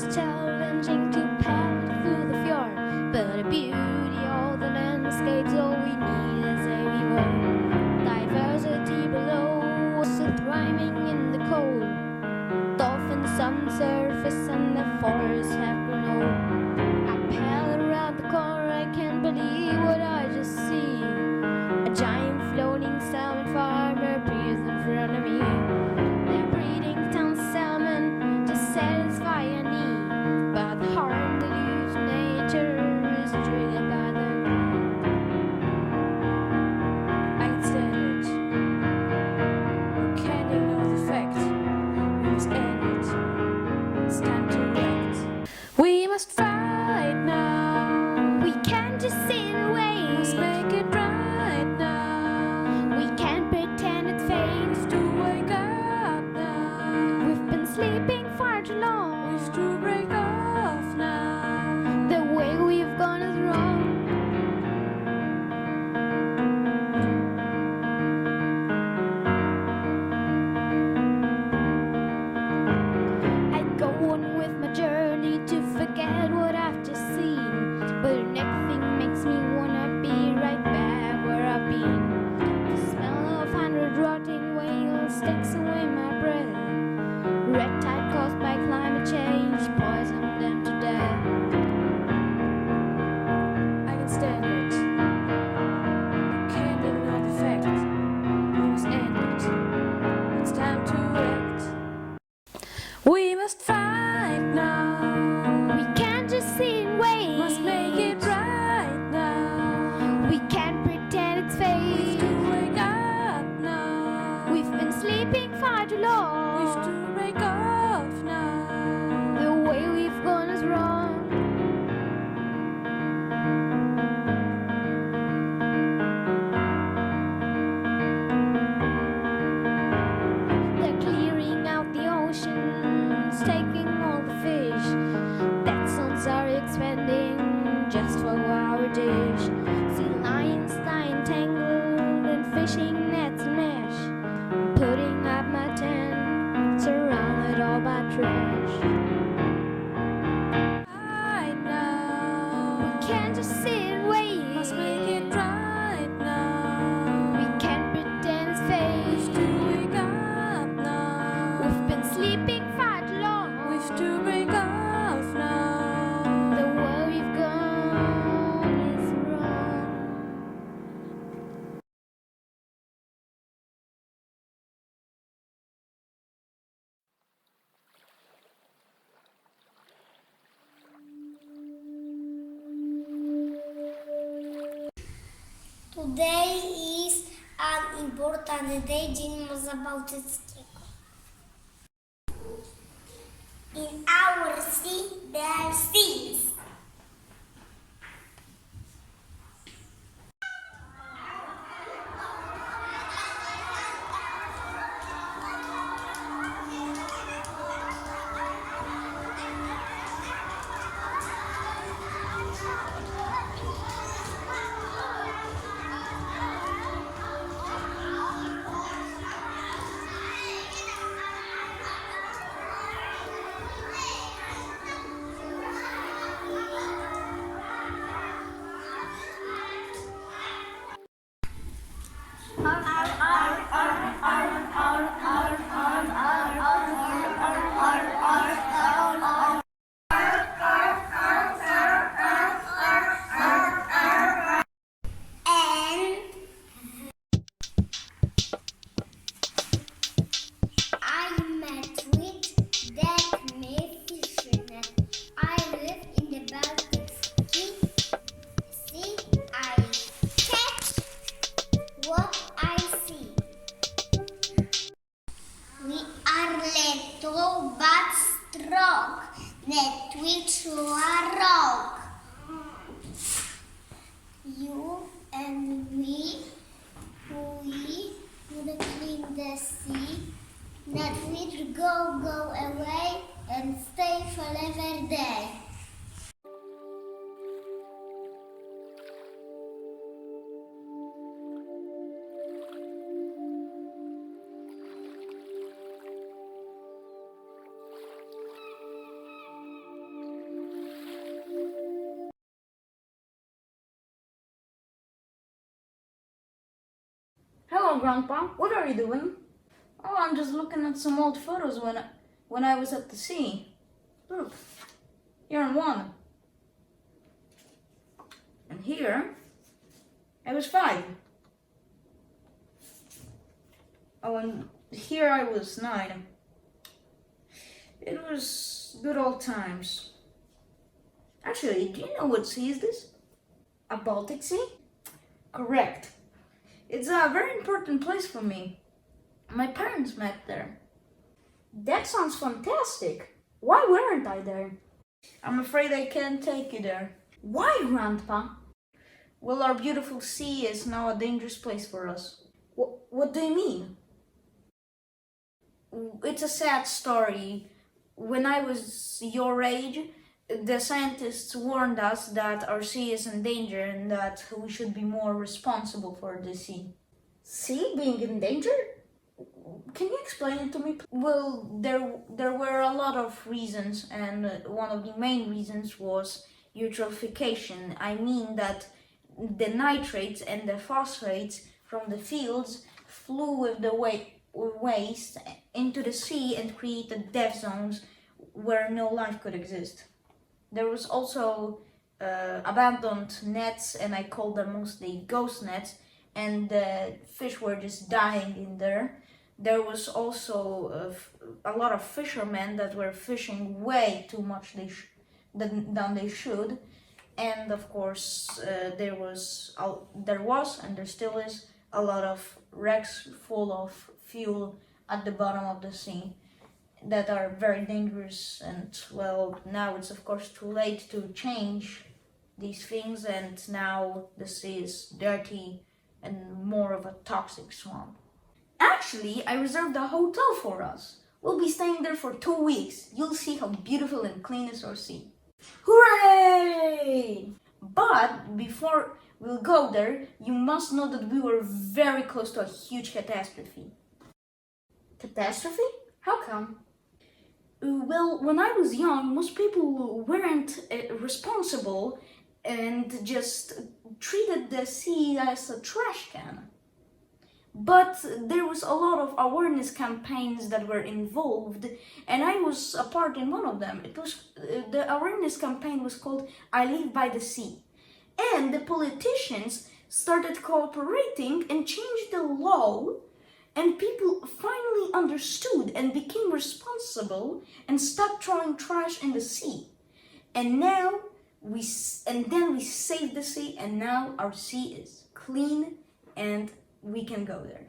It's challenging to paddle through the fjord, but the beauty of the landscape's all we need as everywhere. Diversity below, also thriving in the cold. Dolphins on the surface and the forests have grown old. I paddle around the corner, I can't believe what I just see. A giant floating salmon farmer appears in front of me. They're breeding tons of salmon to satisfy a need, but the harm they do to nature is triggered by their greed. I can stand it. We can't ignore the fact. We must end it. It's time to act. We must fight now. We can't just sit and wait. We must make it right now. We can't pretend it's fate to wake up now. We've been sleeping far too long. We've to break off now. The way we've gone is wrong. I go on with my journey to forget what I've just seen, but the next thing makes me wanna be right back where I've been. The smell of 100 rotting whales takes away my breath. Red tide caused by climate change poisoned them to death. I can stand it. Can't ignore the fact. We must end it. It's time to act. We must fight now. We can't just sit and wait. Must make it right now. We can't pretend it's fate. We've to wake up now. We've been sleeping far too long. We've to break off now. The way we've gone is wrong. They're clearing out the oceans, taking all the fish. Petsons are expanding just for our dish. Sea lions lie entangled in fishing nets and mesh. I'm putting up my tent, surrounded all by trash. Right now, we can't just sit and wait. Must make it right now. We can't pretend it's fate. We've to wake up now. We've been sleeping far too long. We've to break off now. The way we've gone is wrong. Today is an important day Dzień Morza Bałtyckiego. In our sea there are seas. You and me, we would clean the sea, that we'd go away and stay forever there. Hello, Grandpa. What are you doing? Oh, I'm just looking at some old photos when I was at the sea. Look, here in one. And here, I was 5. Oh, and here I was 9. It was good old times. Actually, do you know what sea is this? A Baltic Sea? Correct. It's a very important place for me. My parents met there. That sounds fantastic. Why weren't I there? I'm afraid I can't take you there. Why, Grandpa? Well, our beautiful sea is now a dangerous place for us. What do you mean? It's a sad story. When I was your age, the scientists warned us that our sea is in danger and that we should be more responsible for the sea. Sea being in danger? Can you explain it to me? Well, there were a lot of reasons, and one of the main reasons was eutrophication. I mean that the nitrates and the phosphates from the fields flew with the waste into the sea and created death zones where no life could exist. There was also abandoned nets, and I call them mostly ghost nets, and the fish were just dying in there. There was also a lot of fishermen that were fishing way too much than they should, and of course there was and there still is a lot of wrecks full of fuel at the bottom of the sea that are very dangerous. And well, now it's of course too late to change these things, and now the sea is dirty and more of a toxic swamp. Actually, I reserved a hotel for us. We'll be staying there for 2 weeks. You'll see how beautiful and clean is our sea. Hooray! But before we'll go there, you must know that we were very close to a huge catastrophe. Catastrophe? How come? Well, when I was young, most people weren't responsible and just treated the sea as a trash can. But there was a lot of awareness campaigns that were involved, and I was a part in one of them. It was the awareness campaign was called "I Live by the Sea," and the politicians started cooperating and changed the law, and people finally understood and became responsible and stopped throwing trash in the sea. And then we saved the sea, and now our sea is clean and we can go there.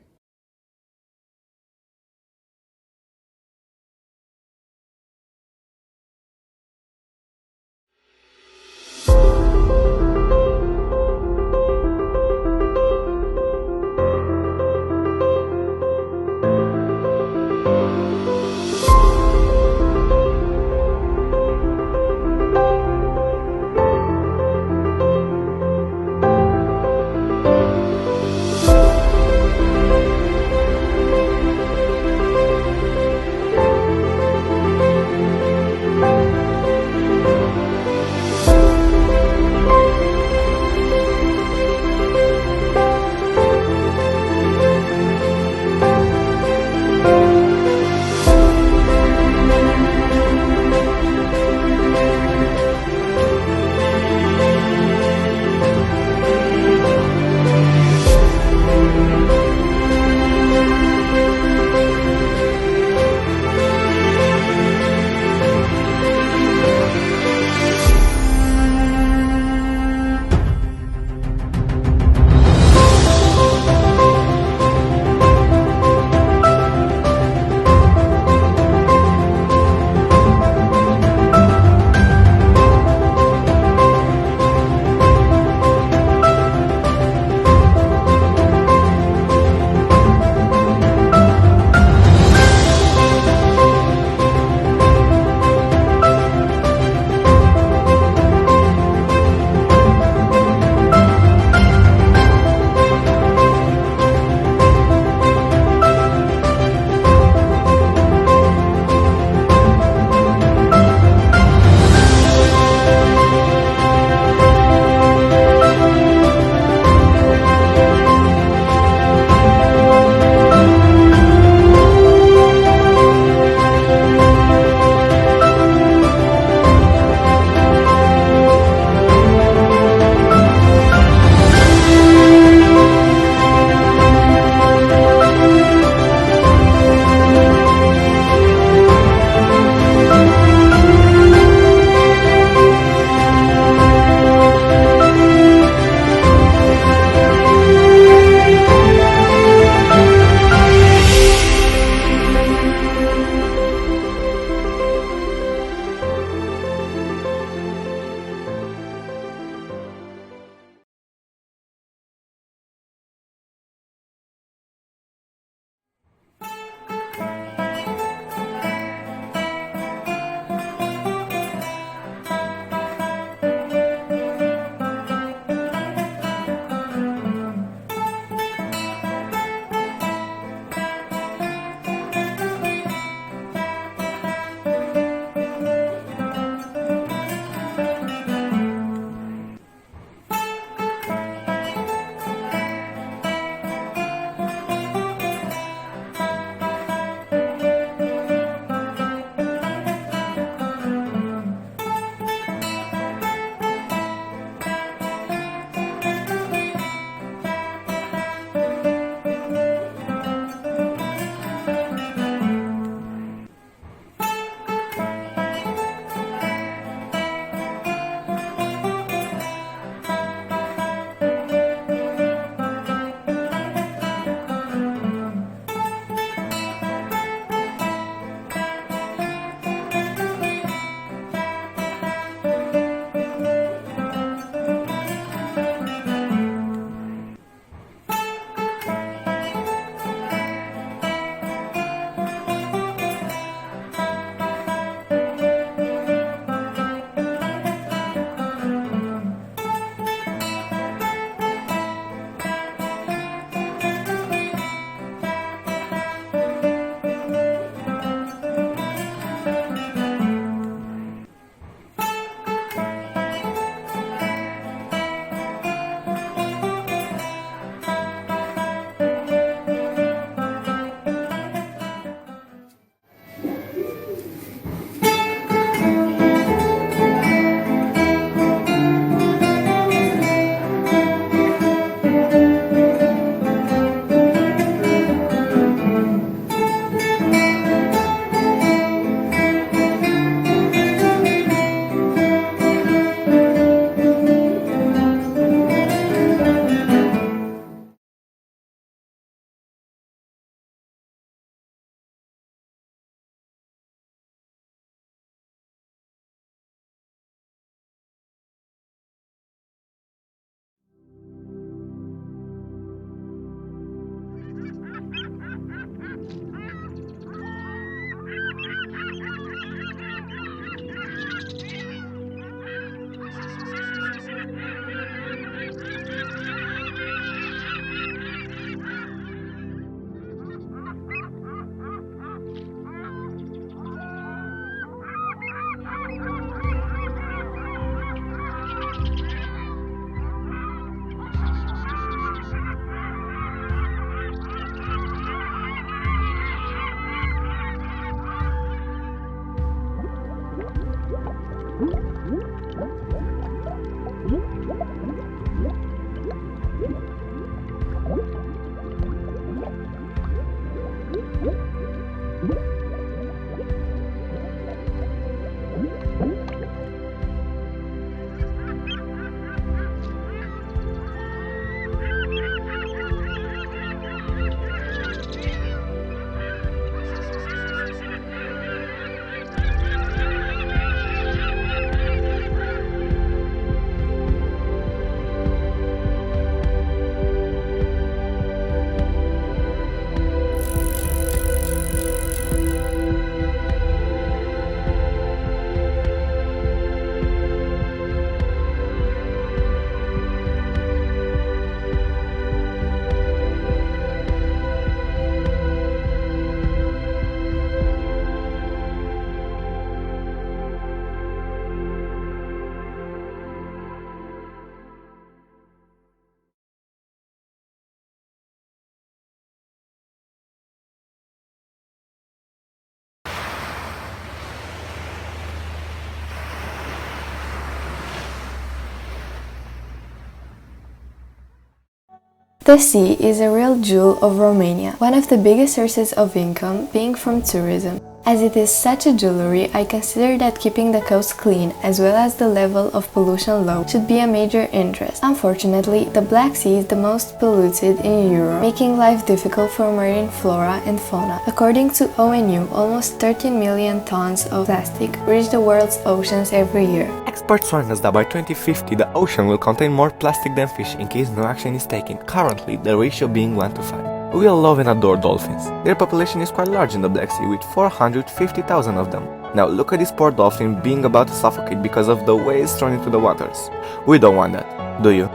The sea is a real jewel of Romania, one of the biggest sources of income being from tourism. As it is such a jewelry, I consider that keeping the coast clean as well as the level of pollution low should be a major interest. Unfortunately, the Black Sea is the most polluted in Europe, making life difficult for marine flora and fauna. According to ONU, almost 13 million tons of plastic reach the world's oceans every year. Experts warn us that by 2050 the ocean will contain more plastic than fish in case no action is taken, currently the ratio being 1:5. We all love and adore dolphins. Their population is quite large in the Black Sea with 450,000 of them. Now look at this poor dolphin being about to suffocate because of the way it's thrown into the waters. We don't want that, do you?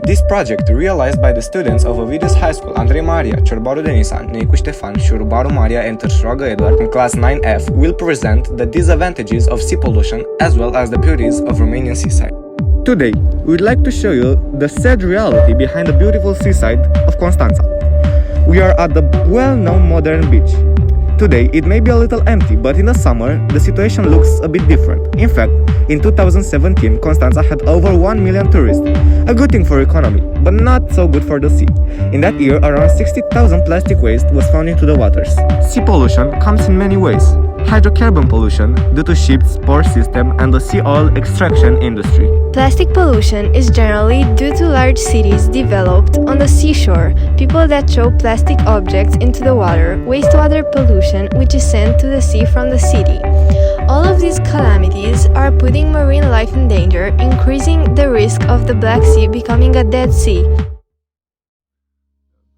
This project, realized by the students of Ovidius High School, Andrei Maria, Ciorbaru Denisan, Neicu Ștefan, Șurbaru Maria and Târșoagă Eduard in class 9F, will present the disadvantages of sea pollution as well as the beauties of Romanian seaside. Today, we would like to show you the sad reality behind the beautiful seaside of Constanța. We are at the well-known modern beach. Today, it may be a little empty, but in the summer, the situation looks a bit different. In fact, in 2017, Constanța had over 1 million tourists. A good thing for economy, but not so good for the sea. In that year, around 60,000 plastic waste was found into the waters. Sea pollution comes in many ways. Hydrocarbon pollution due to ships, port system, and the sea oil extraction industry. Plastic pollution is generally due to large cities developed on the seashore, people that throw plastic objects into the water, wastewater pollution which is sent to the sea from the city. All of these calamities are putting marine life in danger, increasing the risk of the Black Sea becoming a dead sea.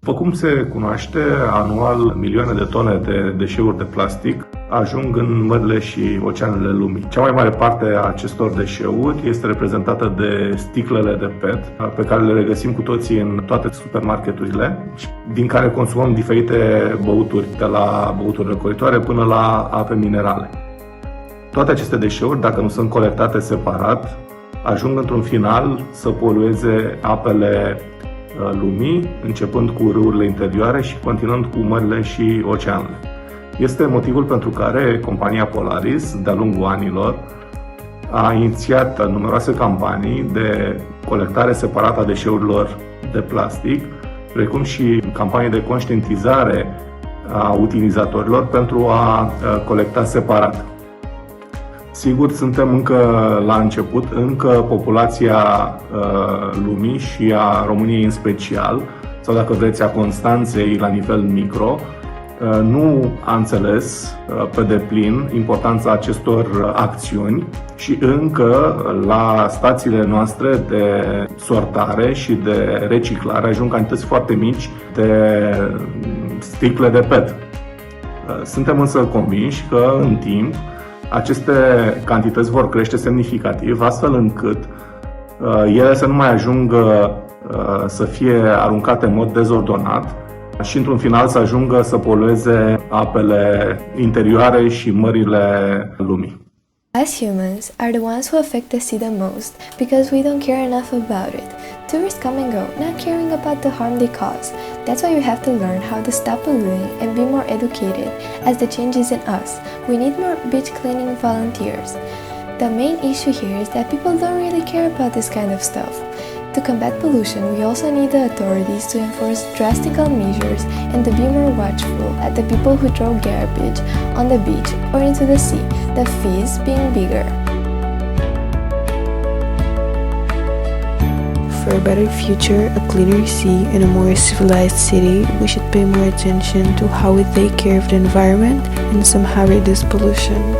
După cum se cunoaște, anual milioane de tone de deșeuri de plastic ajung în mările și oceanele lumii. Cea mai mare parte a acestor deșeuri este reprezentată de sticlele de PET, pe care le regăsim cu toții în toate supermarketurile, din care consumăm diferite băuturi, de la băuturi răcoritoare până la ape minerale. Toate aceste deșeuri, dacă nu sunt colectate separat, ajung într-un final să polueze apele lumii, începând cu râurile interioare și continuând cu mările și oceanele. Este motivul pentru care compania Polaris, de-a lungul anilor, a inițiat numeroase campanii de colectare separată a deșeurilor de plastic, precum și campanii de conștientizare a utilizatorilor pentru a colecta separat. Sigur, suntem încă la început, încă populația lumii și a României în special, sau dacă vreți a Constanței la nivel micro, nu a înțeles pe deplin importanța acestor acțiuni și încă la stațiile noastre de sortare și de reciclare ajung cantități foarte mici de sticle de PET. Suntem însă convinși că în timp aceste cantități vor crește semnificativ, astfel încât ele să nu mai ajungă să fie aruncate în mod dezordonat și într-un final să ajungă să polueze apele interioare și mările lumii. Us humans are the ones who affect the sea the most because we don't care enough about it. Tourists come and go, not caring about the harm they cause. That's why we have to learn how to stop polluting and be more educated, as the change is in us. We need more beach cleaning volunteers. The main issue here is that people don't really care about this kind of stuff. To combat pollution, we also need the authorities to enforce drastic measures and to be more watchful at the people who throw garbage on the beach or into the sea, the fees being bigger. For a better future, a cleaner sea, and a more civilized city, we should pay more attention to how we take care of the environment and somehow reduce pollution.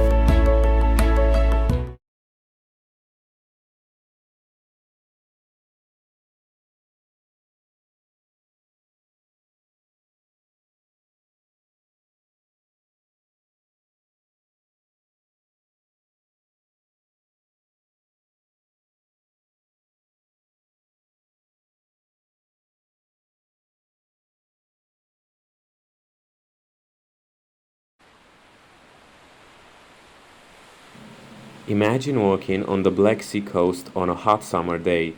Imagine walking on the Black Sea coast on a hot summer day.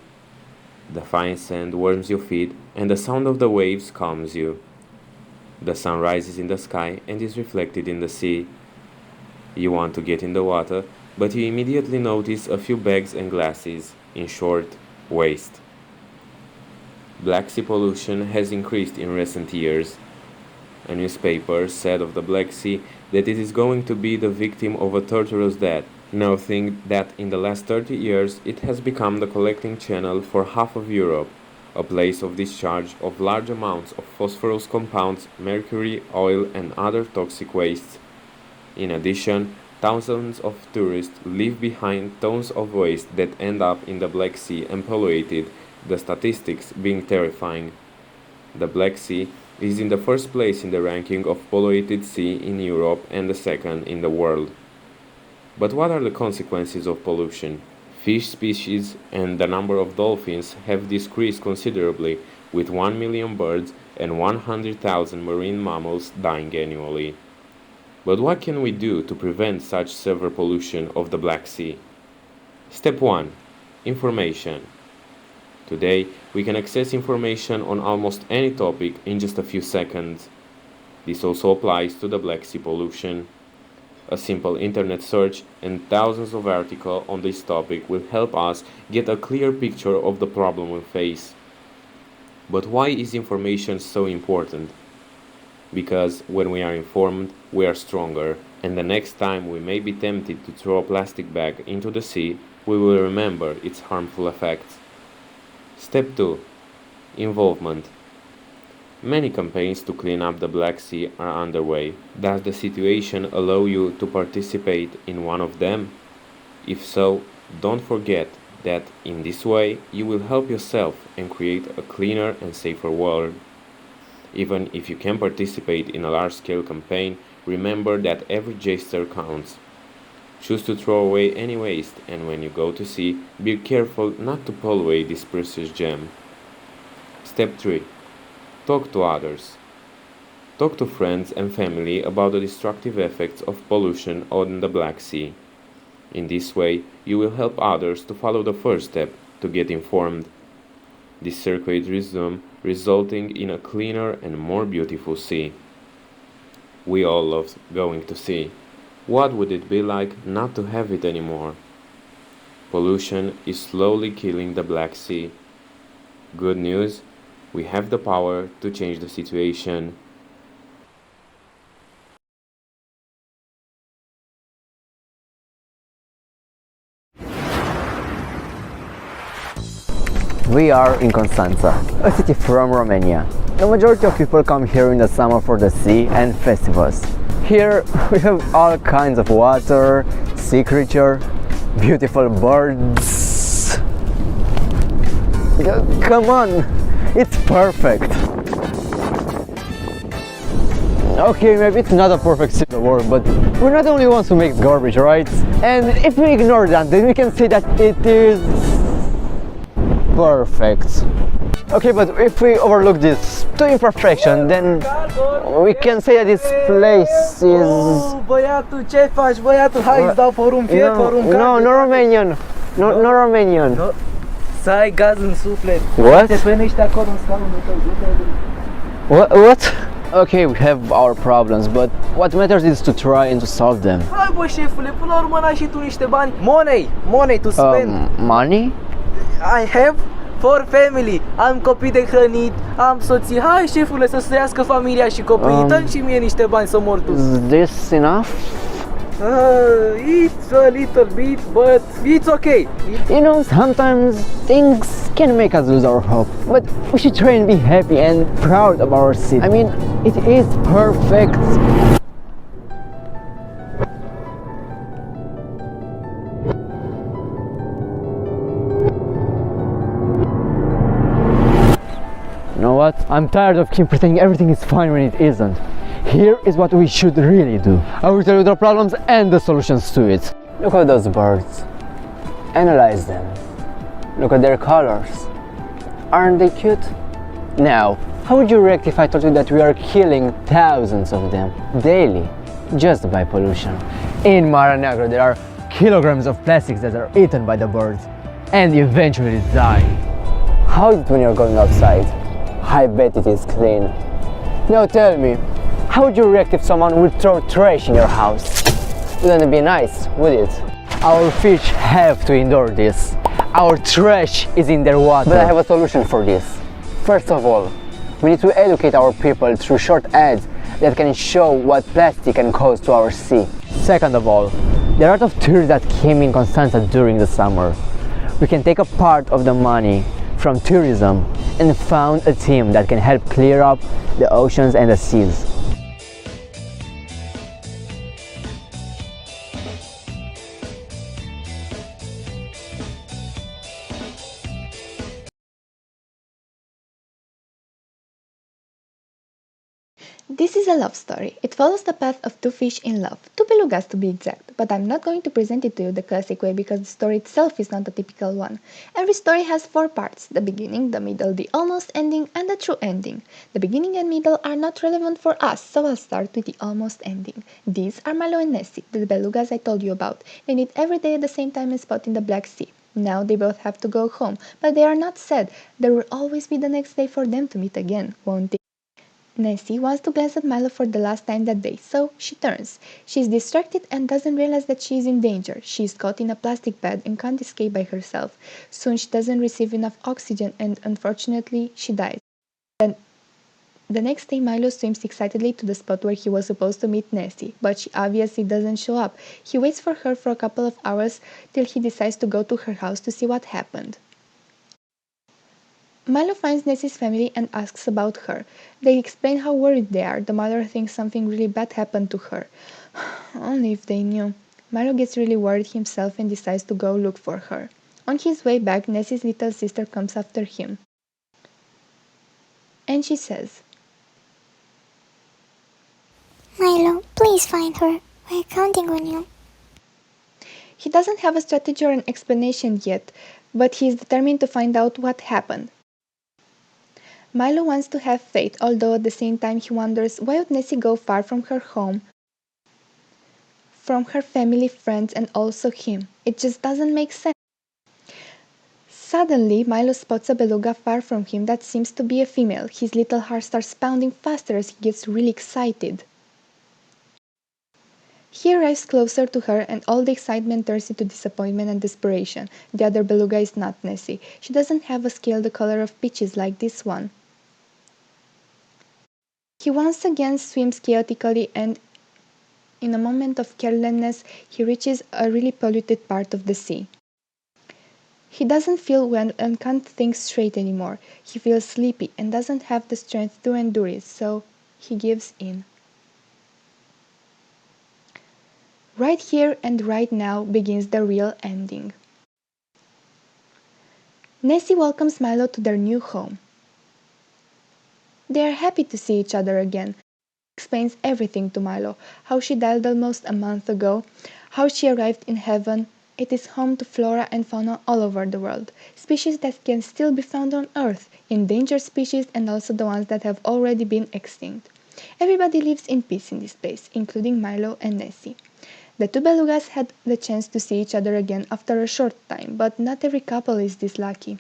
The fine sand warms your feet and the sound of the waves calms you. The sun rises in the sky and is reflected in the sea. You want to get in the water, but you immediately notice a few bags and glasses, in short, waste. Black Sea pollution has increased in recent years. A newspaper said of the Black Sea that it is going to be the victim of a torturous death, noting that in the last 30 years it has become the collecting channel for half of Europe, a place of discharge of large amounts of phosphorus compounds, mercury, oil and other toxic wastes. In addition, thousands of tourists leave behind tons of waste that end up in the Black Sea and polluted, the statistics being terrifying. The Black Sea is in the first place in the ranking of polluted sea in Europe and the second in the world. But what are the consequences of pollution? Fish species and the number of dolphins have decreased considerably, with 1 million birds and 100,000 marine mammals dying annually. But what can we do to prevent such severe pollution of the Black Sea? Step 1. Information. Today, we can access information on almost any topic in just a few seconds. This also applies to the Black Sea pollution. A simple internet search and thousands of articles on this topic will help us get a clear picture of the problem we face. But why is information so important? Because when we are informed, we are stronger, and the next time we may be tempted to throw a plastic bag into the sea, we will remember its harmful effects. Step 2. Involvement. Many campaigns to clean up the Black Sea are underway. Does the situation allow you to participate in one of them? If so, don't forget that in this way you will help yourself and create a cleaner and safer world. Even if you can participate in a large-scale campaign, remember that every gesture counts. Choose to throw away any waste, and when you go to sea, be careful not to pollute this precious gem. Step 3. Talk to others. Talk to friends and family about the destructive effects of pollution on the Black Sea. In this way, you will help others to follow the first step to get informed. This circuit wisdom resulting in a cleaner and more beautiful sea. We all love going to sea. What would it be like not to have it anymore? Pollution is slowly killing the Black Sea. Good news, we have the power to change the situation. We are in Constanța, a city from Romania. The majority of people come here in the summer for the sea and festivals. Here we have all kinds of water, sea creature, beautiful birds. Come on, it's perfect. Okay, maybe it's not a perfect city in the world, but we're not the only ones who make garbage, right? And if we ignore that, then we can say that it is perfect. Okay, but if we overlook this to imperfection, then we can say that this place is... Băiatul, ce faci, băiatul? Hai, îți dau porumb, porumb. No Romanian. No Romanian. No. Să ai gaz în suflet. What? Te penești acolo în scaunul tău. What? Okay, we have our problems, but what matters is to try and to solve them. Hai, bă, șefule, până la urmă n-ai și tu niște bani. Money to spend. Money? I have for family. Am copii de hrănit, am soții. Hai, șefule, să trăiască familia și copiii. Dă-mi și mie niște bani să mor tu. Is this enough? It's a little bit, but it's okay. You know, sometimes things can make us lose our hope, but we should try and be happy and proud of our city. I mean, it is perfect. You know what? I'm tired of keep pretending everything is fine when it isn't. Here is what we should really do. I will tell you the problems and the solutions to it. Look at those birds. Analyze them. Look at their colors. Aren't they cute? Now, how would you react if I told you that we are killing thousands of them daily just by pollution? In Mar Negro there are kilograms of plastics that are eaten by the birds and eventually die. How is it when you're going outside? I bet it is clean. Now tell me, how would you react if someone would throw trash in your house? Wouldn't it be nice, would it? Our fish have to endure this. Our trash is in their water. But I have a solution for this. First of all, we need to educate our people through short ads that can show what plastic can cause to our sea. Second of all, there are a lot of tourists that came in Constanța during the summer. We can take a part of the money from tourism and found a team that can help clear up the oceans and the seas. This is a love story. It follows the path of two fish in love, two belugas to be exact, but I'm not going to present it to you the classic way because the story itself is not a typical one. Every story has four parts: the beginning, the middle, the almost ending, and the true ending. The beginning and middle are not relevant for us, so I'll start with the almost ending. These are Milo and Nessie, the belugas I told you about. They meet every day at the same time and spot in the Black Sea. Now they both have to go home, but they are not sad. There will always be the next day for them to meet again, won't it? Nessie wants to glance at Milo for the last time that day, so she turns. She is distracted and doesn't realize that she is in danger. She is caught in a plastic bag and can't escape by herself. Soon she doesn't receive enough oxygen and unfortunately she dies. Then the next day Milo swims excitedly to the spot where he was supposed to meet Nessie, but she obviously doesn't show up. He waits for her for a couple of hours till he decides to go to her house to see what happened. Milo finds Nessie's family and asks about her. They explain how worried they are. The mother thinks something really bad happened to her. Only if they knew. Milo gets really worried himself and decides to go look for her. On his way back, Nessie's little sister comes after him. And she says, Milo, please find her. We're counting on you. He doesn't have a strategy or an explanation yet, but he is determined to find out what happened. Milo wants to have faith, although at the same time he wonders why would Nessie go far from her home, from her family, friends, and also him. It just doesn't make sense. Suddenly, Milo spots a beluga far from him that seems to be a female. His little heart starts pounding faster as he gets really excited. He arrives closer to her and all the excitement turns into disappointment and desperation. The other beluga is not Nessie. She doesn't have a scale the color of peaches like this one. He once again swims chaotically and in a moment of carelessness he reaches a really polluted part of the sea. He doesn't feel well and can't think straight anymore. He feels sleepy and doesn't have the strength to endure it, so he gives in. Right here and right now begins the real ending. Nessie welcomes Milo to their new home. They are happy to see each other again. She explains everything to Milo, how she died almost a month ago, how she arrived in heaven It is home to flora and fauna all over the world, species that can still be found on Earth, endangered species and also the ones that have already been extinct. Everybody lives in peace in this place, including Milo and Nessie. The two belugas had the chance to see each other again after a short time, but not every couple is this lucky.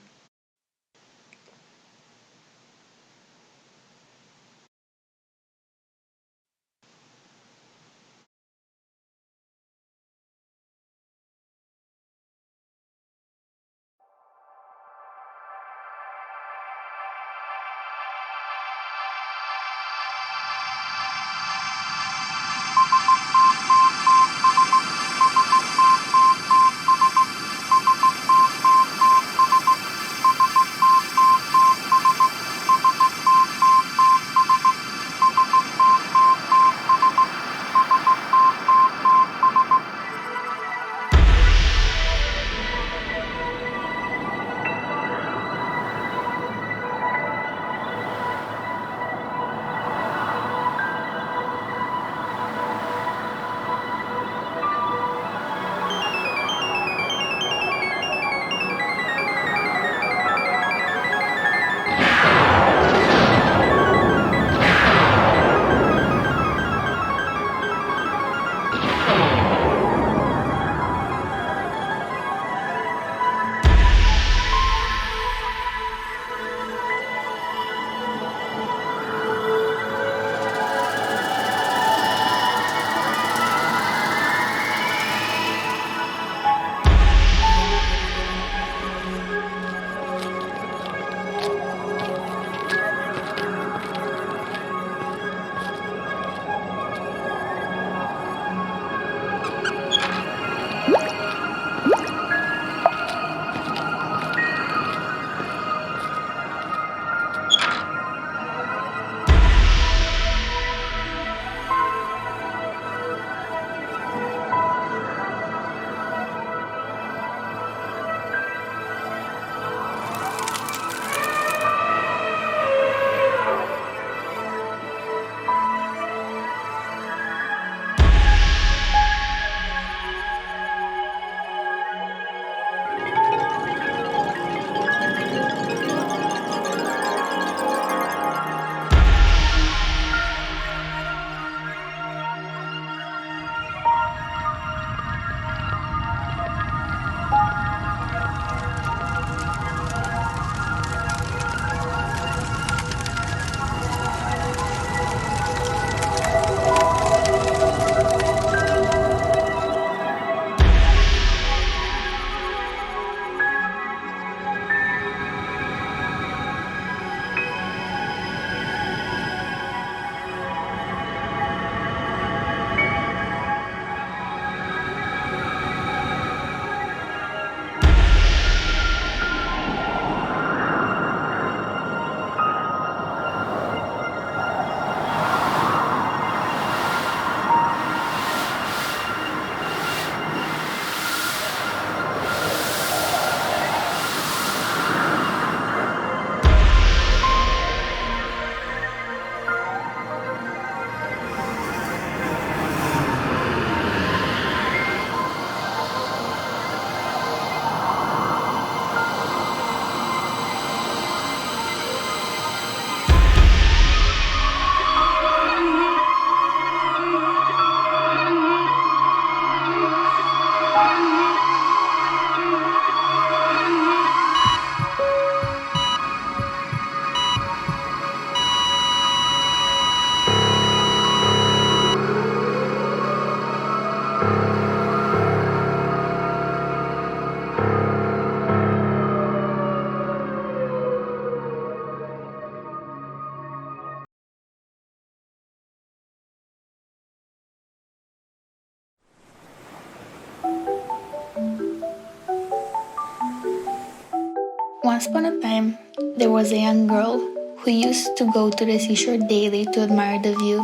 Once upon a time, there was a young girl who used to go to the seashore daily to admire the view.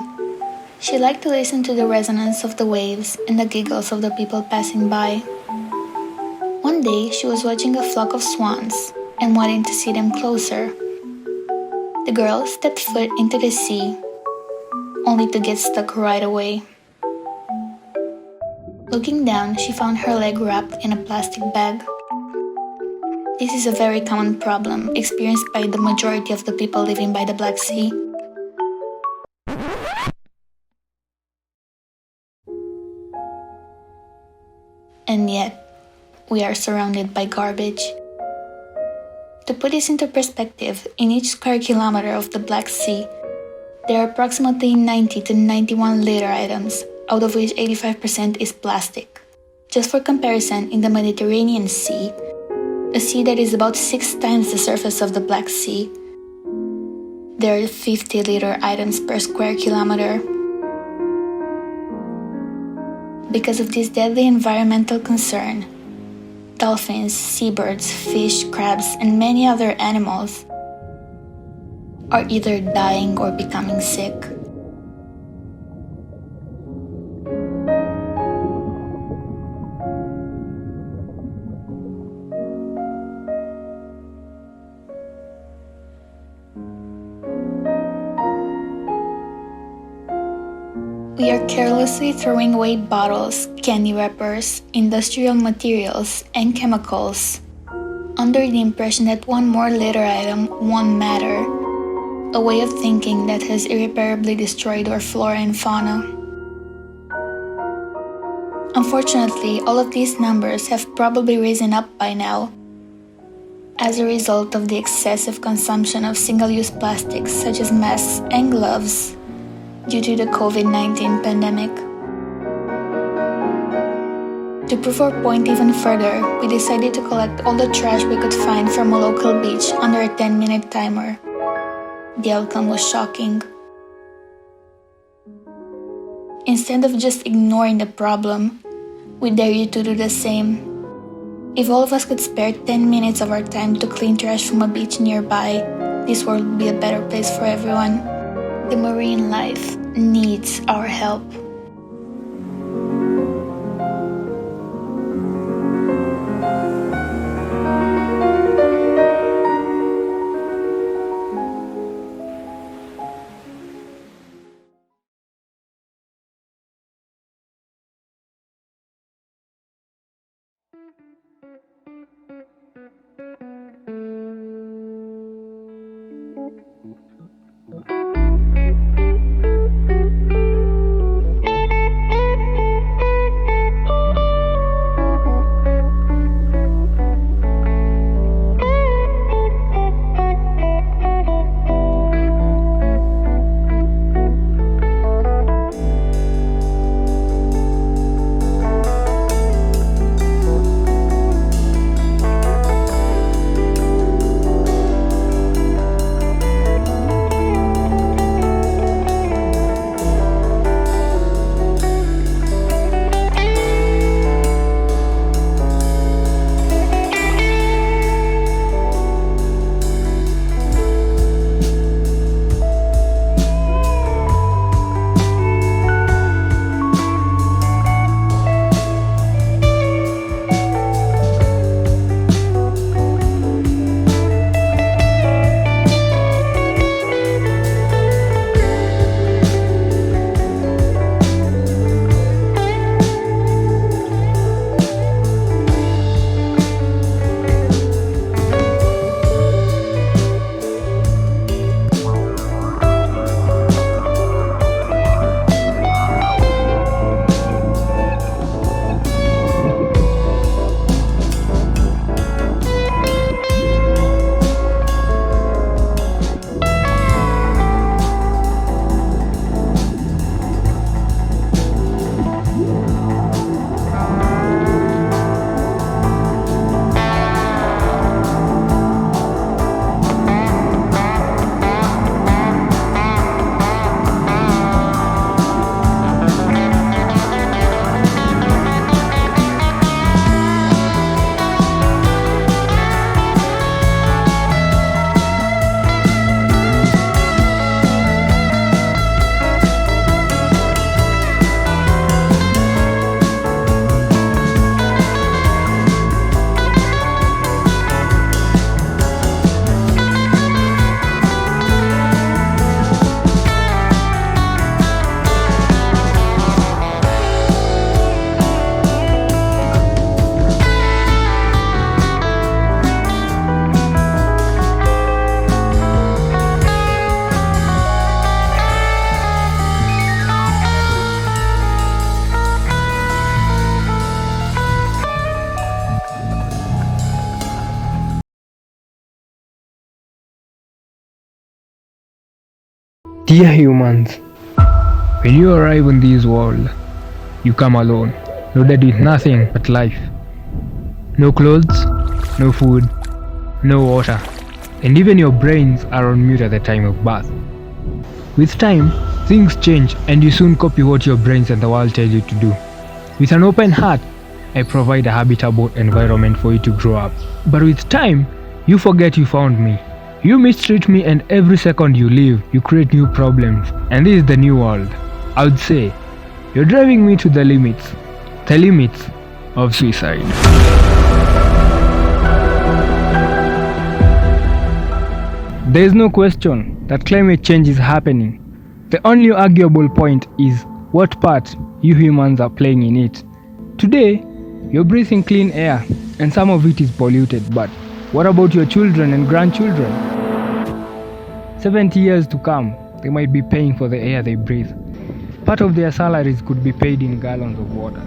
She liked to listen to the resonance of the waves and the giggles of the people passing by. One day, she was watching a flock of swans and wanting to see them closer. The girl stepped foot into the sea, only to get stuck right away. Looking down, she found her leg wrapped in a plastic bag. This is a very common problem experienced by the majority of the people living by the Black Sea. And yet, we are surrounded by garbage. To put this into perspective, in each square kilometer of the Black Sea, there are approximately 90 to 91 litter items, out of which 85% is plastic. Just for comparison, in the Mediterranean Sea, a sea that is about 6 times the surface of the Black Sea, there are 50 litter items per square kilometer. Because of this deadly environmental concern, dolphins, seabirds, fish, crabs, and many other animals are either dying or becoming sick. We are carelessly throwing away bottles, candy wrappers, industrial materials, and chemicals under the impression that one more litter item won't matter, a way of thinking that has irreparably destroyed our flora and fauna. Unfortunately, all of these numbers have probably risen up by now as a result of the excessive consumption of single-use plastics such as masks and gloves due to the COVID-19 pandemic. To prove our point even further, we decided to collect all the trash we could find from a local beach under a 10-minute timer. The outcome was shocking. Instead of just ignoring the problem, we dare you to do the same. If all of us could spare 10 minutes of our time to clean trash from a beach nearby, this world would be a better place for everyone. The marine life needs our help. Dear humans, when you arrive in this world, you come alone, loaded with nothing but life. No clothes, no food, no water, and even your brains are on mute at the time of birth. With time, things change and you soon copy what your brains and the world tell you to do. With an open heart, I provide a habitable environment for you to grow up. But with time, you forget you found me. You mistreat me, and every second you leave, you create new problems. And this is the new world. I would say, you're driving me to the limits of suicide. There is no question that climate change is happening. The only arguable point is what part you humans are playing in it. Today, you're breathing clean air, and some of it is polluted, but what about your children and grandchildren? 70 years to come, they might be paying for the air they breathe. Part of their salaries could be paid in gallons of water.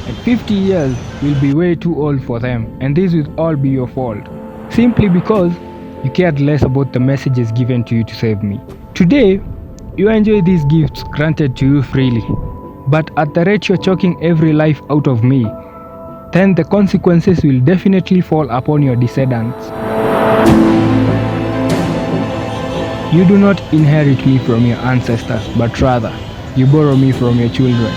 And 50 years will be way too old for them, and this will all be your fault. Simply because you cared less about the messages given to you to save me. Today, you enjoy these gifts granted to you freely. But at the rate you're choking every life out of me, then the consequences will definitely fall upon your descendants. You do not inherit me from your ancestors, but rather, you borrow me from your children.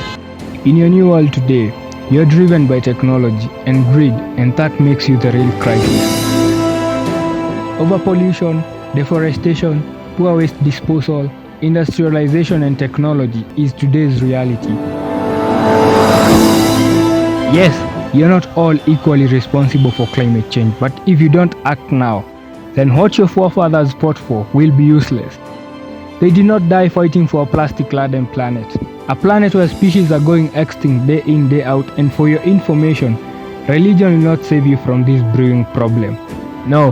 In your new world today, you're driven by technology and greed, and that makes you the real crisis. Overpollution, deforestation, poor waste disposal, industrialization and technology is today's reality. Yes, you're not all equally responsible for climate change, but if you don't act now, then what your forefathers fought for will be useless. They did not die fighting for a plastic-laden planet, a planet where species are going extinct day in, day out, and for your information, religion will not save you from this brewing problem. No.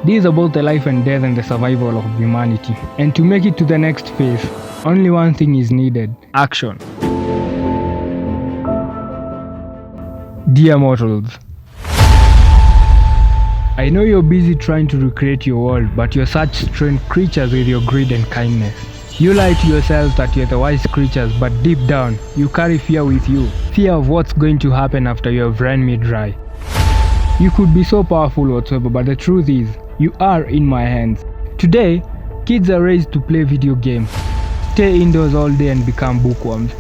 This is about the life and death and the survival of humanity. And to make it to the next phase, only one thing is needed: action. Dear mortals, I know you're busy trying to recreate your world, but you're such strange creatures with your greed and kindness. You lie to yourselves that you're the wise creatures, but deep down, you carry fear with you. Fear of what's going to happen after you have ran me dry. You could be so powerful whatsoever, but the truth is, you are in my hands. Today, kids are raised to play video games, stay indoors all day and become bookworms.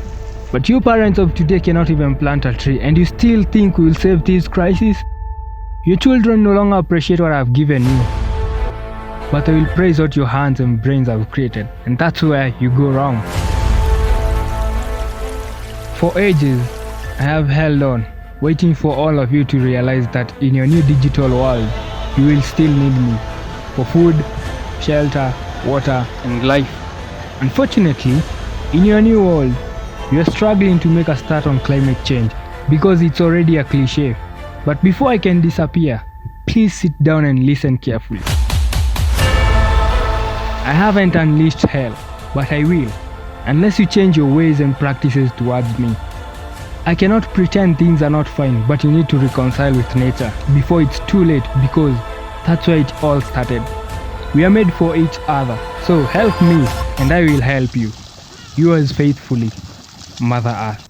But you parents of today cannot even plant a tree, and you still think we'll save this crisis? Your children no longer appreciate what I've given you, but they will praise what your hands and brains have created, and that's where you go wrong. For ages, I have held on, waiting for all of you to realize that in your new digital world, you will still need me for food, shelter, water, and life. Unfortunately, in your new world, you are struggling to make a start on climate change because it's already a cliche. But before I can disappear, please sit down and listen carefully. I haven't unleashed hell, but I will, unless you change your ways and practices towards me. I cannot pretend things are not fine, but you need to reconcile with nature before it's too late, because that's where it all started. We are made for each other, so help me and I will help you. Yours faithfully, Mother Earth.